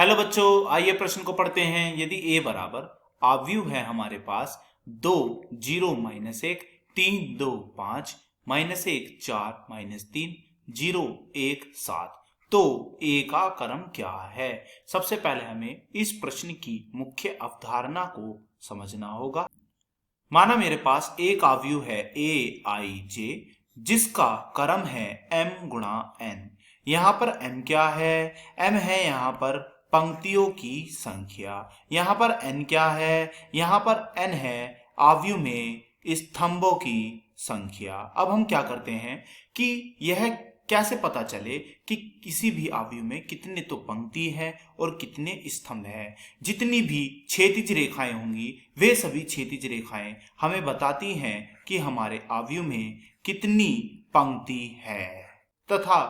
Hello बच्चों, आइए प्रश्न को पढ़ते हैं। यदि a बराबर आव्यूह है हमारे पास 2 0 माइनस 1 3 2 5 माइनस 1 4 माइनस 3 0 1 7 तो a का क्रम क्या है। सबसे पहले हमें इस प्रश्न की मुख्य अवधारणा को समझना होगा। माना मेरे पास एक आव्यूह है aij जिसका क्रम है m गुणा n। यहाँ पर m क्या है? m है यहाँ पर पंक्तियों की संख्या। यहाँ पर n क्या है? यहाँ पर n है आव्यूह में स्तंभों की संख्या। अब हम क्या करते हैं कि यह कैसे पता चले कि किसी भी आव्यूह में कितने तो पंक्ति है और कितने स्तंभ है। जितनी भी क्षैतिज रेखाएं होंगी वे सभी क्षैतिज रेखाएं हमें बताती हैं कि हमारे आव्यूह में कितनी पंक्ति है, तथा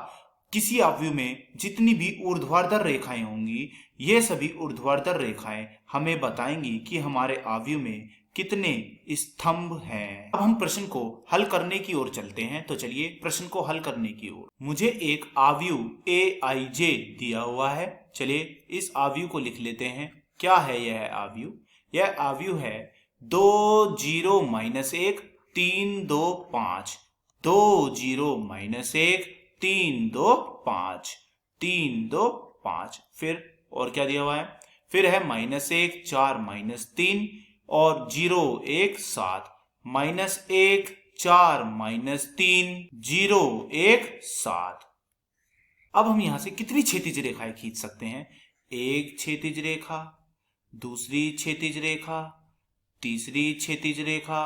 किसी आव्यूह में जितनी भी ऊर्ध्वाधर रेखाएं होंगी ये सभी ऊर्ध्वाधर रेखाएं हमें बताएंगी कि हमारे आव्यूह में कितने स्तंभ हैं। अब हम प्रश्न को हल करने की ओर चलते हैं। तो चलिए प्रश्न को हल करने की ओर। मुझे एक आव्यूह aij दिया हुआ है। चलिए इस आव्यूह को लिख लेते हैं। क्या है यह आव्यूह? यह आव्यूह है 2 0 माइनस 1 3 2 5 2 0 माइनस 1 3 2 5 3 2 5। फिर और क्या दिया हुआ है? फिर है -1 4 -3 और 0 1 7 -1 4 -3 0 1 7। अब हम यहां से कितनी क्षैतिज रेखाएं खींच सकते हैं? एक क्षैतिज रेखा, दूसरी क्षैतिज रेखा, तीसरी क्षैतिज रेखा,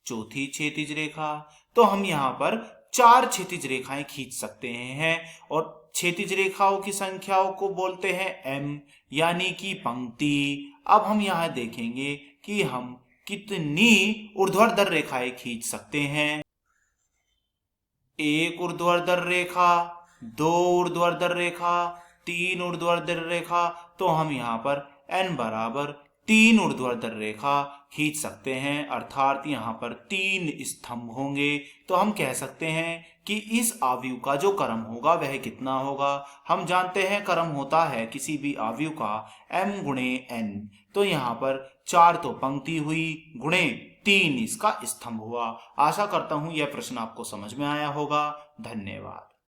चौथी क्षैतिज रेखा। तो हम यहाँ पर 4 क्षैतिज रेखाएं खींच सकते हैं और क्षैतिज रेखाओं की संख्याओं को बोलते हैं m, यानी कि पंक्ति। अब हम यहाँ देखेंगे कि हम कितनी ऊर्ध्वाधर रेखाएं खींच सकते हैं। एक ऊर्ध्वाधर रेखा, 2 ऊर्ध्वाधर रेखा, 3 ऊर्ध्वाधर रेखा। तो हम यहाँ पर n बराबर 3 ऊर्ध्वाधर रेखा खींच सकते हैं, अर्थात यहाँ पर 3 स्तंभ होंगे। तो हम कह सकते हैं कि इस आव्यूह का जो क्रम होगा वह कितना होगा। हम जानते हैं क्रम होता है किसी भी आव्यूह का m गुणे n। तो यहाँ पर 4 तो पंक्ति हुई गुणे 3 इसका स्तंभ हुआ। आशा करता हूं यह प्रश्न आपको समझ में आया होगा। धन्यवाद।